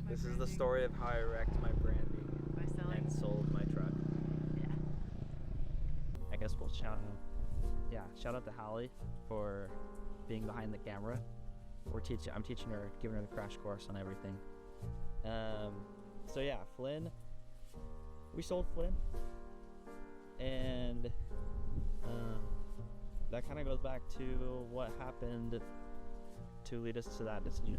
This is the story of how I wrecked my brandy by selling and sold my truck. Yeah. I guess we'll shout out to Hallie for being behind the camera. I'm teaching her, giving her the crash course on everything. So yeah, Flynn. We sold Flynn, and that kind of goes back to what happened to lead us to that decision.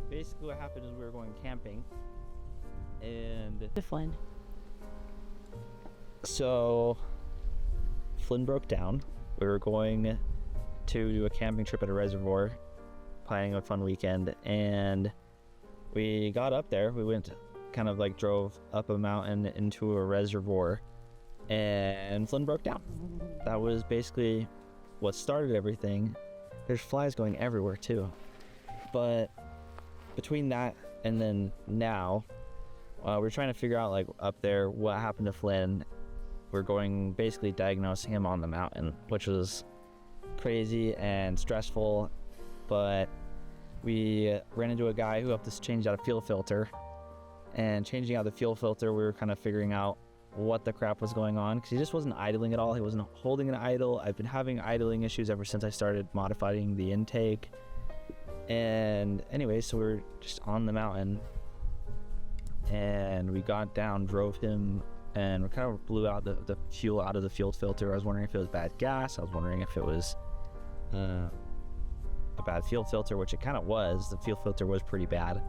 Basically, what happened is we were going camping, and Flynn. So Flynn broke down. We were going to do a camping trip at a reservoir, planning a fun weekend, and we got up there. We went, kind of like drove up a mountain into a reservoir, and Flynn broke down. That was basically what started everything. There's flies going everywhere too, but between that and then now, we're trying to figure out, like, up there what happened to Flynn. We're going, basically diagnosing him on the mountain, which was crazy and stressful, but we ran into a guy who helped us change out a fuel filter. And changing out the fuel filter, we were kind of figuring out what the crap was going on, because he just wasn't idling at all. He wasn't holding an idle. I've been having idling issues ever since I started modifying the intake. And anyway, so we were just on the mountain, and we got down, drove him, and we kind of blew out the fuel out of the fuel filter. I was wondering if it was bad gas. I was wondering if it was a bad fuel filter, which it kind of was. The fuel filter was pretty bad.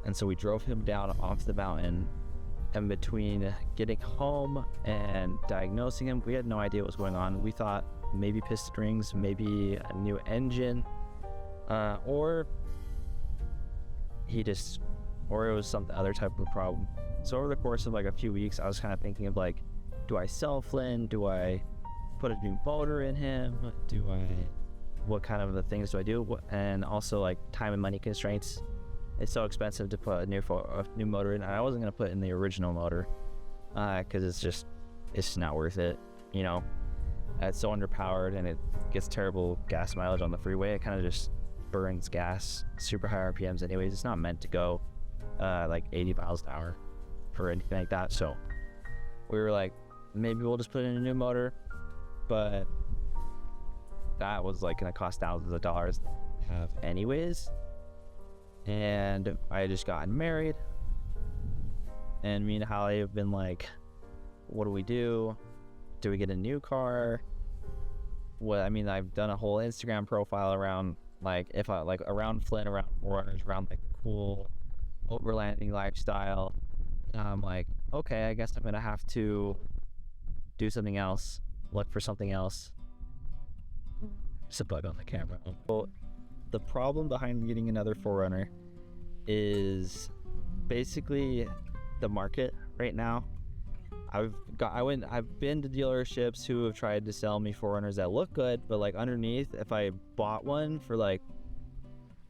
And so we drove him down off the mountain, and between getting home and diagnosing him, we had no idea what was going on. We thought maybe piston rings, maybe a new engine, or it was some other type of problem. So over the course of like a few weeks, I was kind of thinking of, like, do I sell Flynn? Do I put a new motor in him? What kind of the things do I do? And also, like, time and money constraints. It's so expensive to put a new motor in. I wasn't gonna put in the original motor because it's just not worth it. You know, it's so underpowered and it gets terrible gas mileage on the freeway. It kind of just burns gas, super high RPMs. Anyways, it's not meant to go like 80 miles an hour or anything like that. So we were like, maybe we'll just put in a new motor, but that was like gonna cost thousands of dollars to have anyways. And I had just gotten married, and me and Hallie have been like, what do we do? Do we get a new car? I've done a whole Instagram profile around, like, around Flynn, around 4Runners, around like the cool overlanding lifestyle. And I'm like, okay, I guess I'm gonna have to do something else, look for something else. It's a bug on the camera. So the problem behind getting another 4Runner is basically the market right now. I've been to dealerships who have tried to sell me 4Runners that look good, but like underneath, if I bought one for like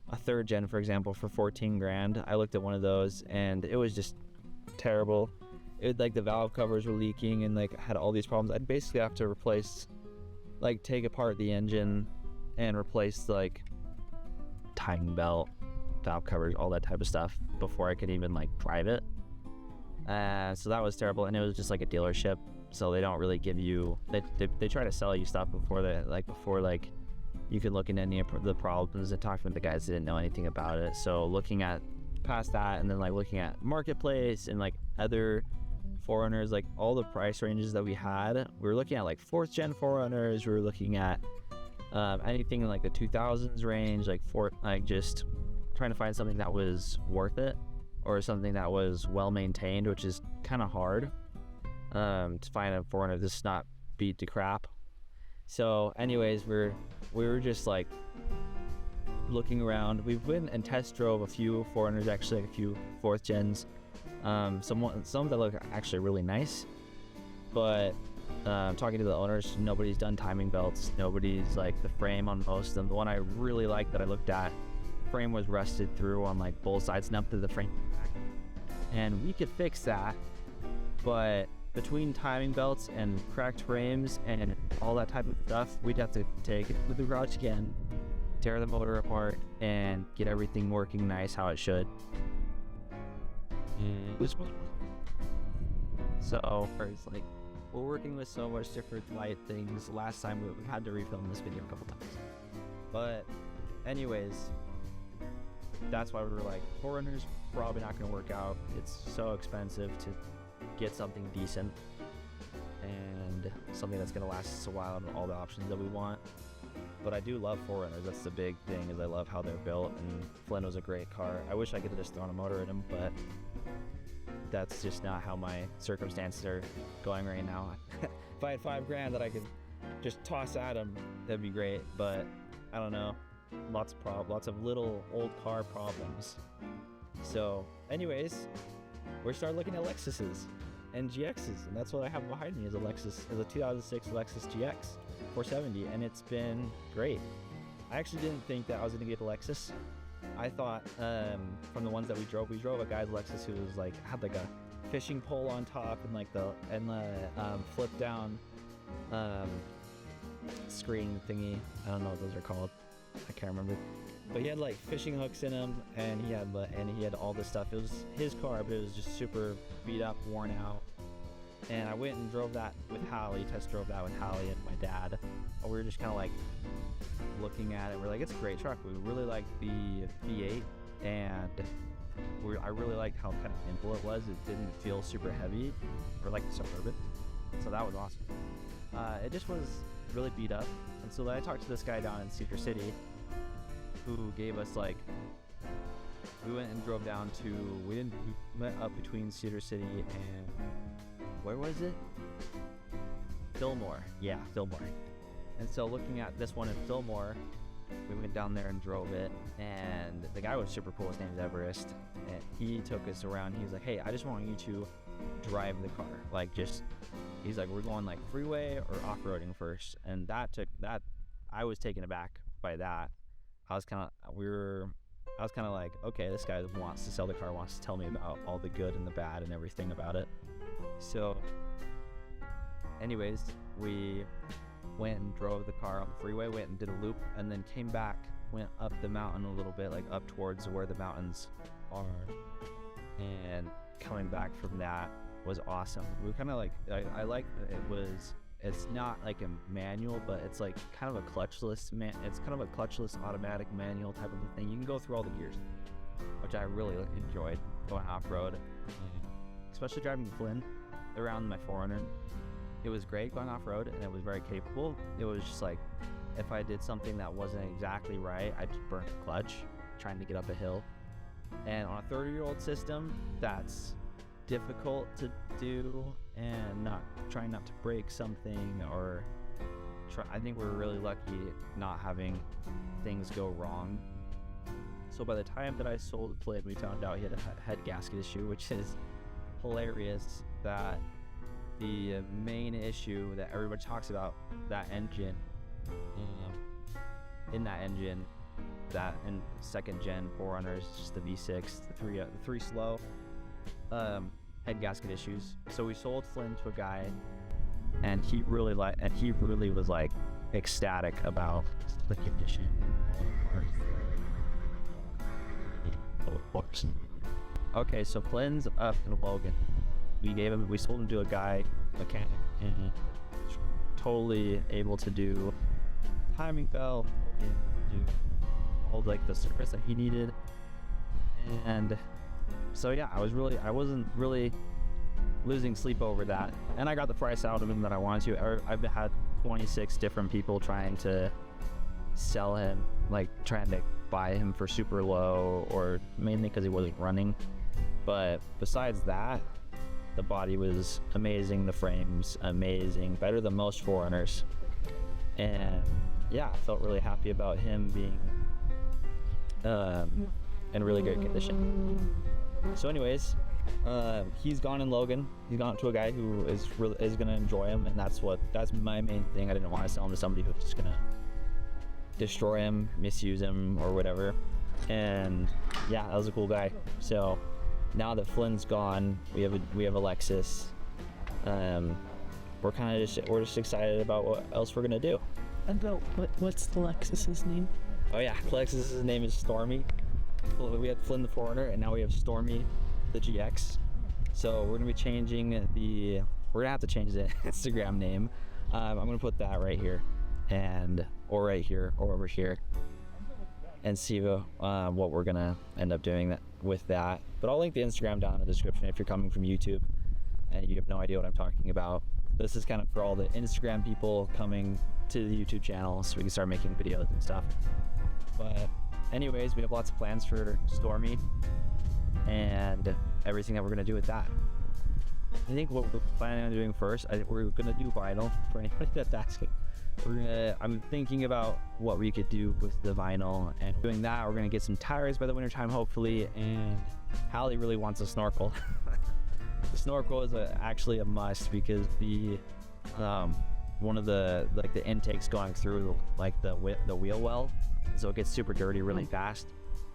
a third gen, for example, for 14 grand, I looked at one of those and it was just terrible. It, like, the valve covers were leaking and like had all these problems. I'd basically have to replace, like, take apart the engine and replace like timing belt, valve covers, all that type of stuff before I could even like drive it. So that was terrible, and it was just like a dealership, so they don't really give you, they try to sell you stuff before you can look into any of the problems and talk to the guys that didn't know anything about it. So looking at past that, and then like looking at marketplace and like other 4Runners, like all the price ranges that we had, we were looking at like 4th gen 4Runners, we were looking at anything in like the 2000s range, like just trying to find something that was worth it, or something that was well maintained, which is kind of hard to find a 4Runner that's not beat to crap. So anyways, we were just like looking around. We went and test drove a few 4Runners, actually, like a few 4th gens. Some that look actually really nice, but talking to the owners, nobody's done timing belts, nobody's like the frame on most of them. The one I really liked that I looked at, frame was rusted through on like both sides and up to the frame, and we could fix that, but between timing belts and cracked frames and all that type of stuff, we'd have to take it to the garage again, tear the motor apart, and get everything working nice how it should. So first, like, we're working with so much different light things. Last time we had to refilm this video a couple times. But anyways, that's why we were like, 4Runner's probably not going to work out. It's so expensive to get something decent and something that's going to last us a while and all the options that we want. But I do love 4Runners. That's the big thing, is I love how they're built, and Flynn was a great car. I wish I could have just thrown a motor in him, but that's just not how my circumstances are going right now. If I had $5,000 that I could just toss at him, that'd be great, but I don't know. Lots of little old car problems. So anyways, we started looking at Lexuses and GXs, and that's what I have behind me is a 2006 Lexus GX 470, and it's been great. I actually didn't think that I was going to get a Lexus. I thought from the ones that we drove a guy's Lexus who was like had like a fishing pole on top and like the flip down screen thingy. I don't know what those are called. I can't remember. But he had like fishing hooks in him, and he had all this stuff. It was his car, but it was just super beat up, worn out. And I went and drove that with Hallie, test drove that with Hallie and my dad. We were just kind of like looking at it. We're like, it's a great truck. We really liked the V8, and I really liked how kind of nimble it was. It didn't feel super heavy or like the Suburban, so that was awesome. It just was really beat up, and so then I talked to this guy down in Cedar City who gave us like, we went and drove down to, we went up between Cedar City and, where was it? Fillmore. Yeah, Fillmore. And so looking at this one in Fillmore, we went down there and drove it, and the guy was super cool. His name's Everest, and he took us around. He was like, hey, I just want you to drive the car. Like, just, he's like, we're going like freeway or off-roading first. And that I was taken aback by that. I was kind of like, okay, this guy wants to sell the car, wants to tell me about all the good and the bad and everything about it. So anyways, we went and drove the car on the freeway, went and did a loop, and then came back, went up the mountain a little bit, like up towards where the mountains are, and coming back from that was awesome. We kind of like, I like that it's not like a manual, but it's like kind of a clutchless it's kind of a clutchless automatic manual type of a thing. You can go through all the gears, which I really enjoyed going off-road, especially driving Flynn around my 4Runner. It was great going off-road, and it was very capable. It was just like, if I did something that wasn't exactly right, I'd just burn the clutch trying to get up a hill. And on a 30-year-old system, that's difficult to do, and trying not to break something, or I think we're really lucky not having things go wrong. So by the time that I sold Flynn, we found out he had a head gasket issue, which is hilarious. That the main issue that everybody talks about, that engine, in that engine, that in second gen 4Runners, just the V6, the three slow, head gasket issues. So we sold Flynn to a guy, and he really was like ecstatic about the condition. Okay, so Flynn's up in Logan. We sold him to a guy, mechanic, and totally able to do timing belt, and do all like the service that he needed. And so yeah, I wasn't really losing sleep over that, and I got the price out of him that I wanted to. I've had 26 different people trying to sell him, like trying to buy him for super low, or mainly because he wasn't running. But besides that, the body was amazing, the frame's amazing, better than most 4Runners. And yeah, I felt really happy about him being in really great condition. So anyways, he's gone in Logan. He's gone to a guy who is gonna enjoy him, and that's my main thing. I didn't want to sell him to somebody who's just gonna destroy him, misuse him, or whatever. And yeah, that was a cool guy. So now that Flynn's gone, we have a Lexus. We're just excited about what else we're gonna do. About what's the Lexus's name? Oh yeah, Lexus's name is Stormmy. We had Flynn the 4Runner, and now we have Stormmy the GX. So we're gonna be changing we're gonna have to change the Instagram name. I'm gonna put that right here, or right here, or over here, and see what we're gonna end up doing with that. But I'll link the Instagram down in the description if you're coming from YouTube and you have no idea what I'm talking about. This is kind of for all the Instagram people coming to the YouTube channel so we can start making videos and stuff. But anyways, we have lots of plans for Stormy and everything that we're gonna do with that. I think what we're planning on doing first, we're gonna do vinyl for anybody that's asking. I'm thinking about what we could do with the vinyl, and doing that, we're gonna get some tires by the winter time, hopefully. And Hallie really wants a snorkel. The snorkel is actually a must, because one of the intakes going through the wheel well, so it gets super dirty really fast.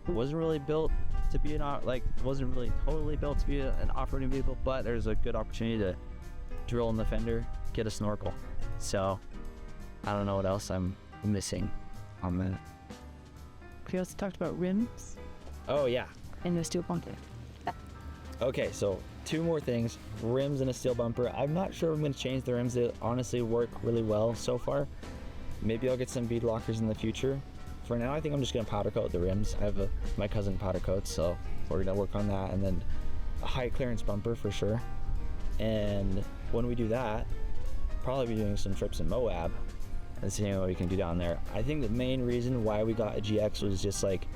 It wasn't really built to be wasn't really totally built to be an off-roading vehicle, but there's a good opportunity to drill in the fender, get a snorkel. So I don't know what else I'm missing on that. We also talked about rims Oh yeah. and the steel bumper. Okay, so 2 more things: rims and a steel bumper. I'm not sure I'm going to change the rims. They honestly work really well so far. Maybe I'll get some bead lockers in the future. For now, I think I'm just going to powder coat the rims. I have my cousin powder coats, so we're going to work on that. And then a high clearance bumper for sure. And when we do that, probably be doing some trips in Moab and seeing what we can do down there. I think the main reason why we got a GX was just like,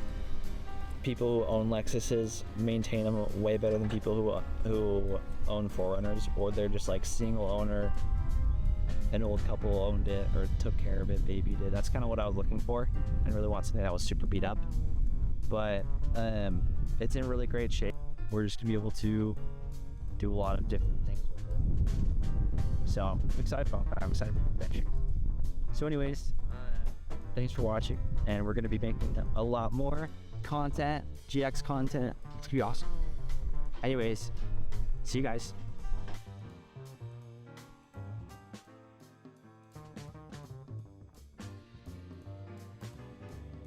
people who own Lexuses maintain them way better than people who own 4Runners, or they're just like single owner, an old couple owned it or took care of it, babied it. That's kind of what I was looking for. I really want something that was super beat up, but it's in really great shape. We're just gonna be able to do a lot of different things with it. So I'm excited about that. I'm excited for the adventure. So anyways, thanks for watching, and we're gonna be making a lot more content, GX content. It's gonna be awesome. Anyways, see you guys.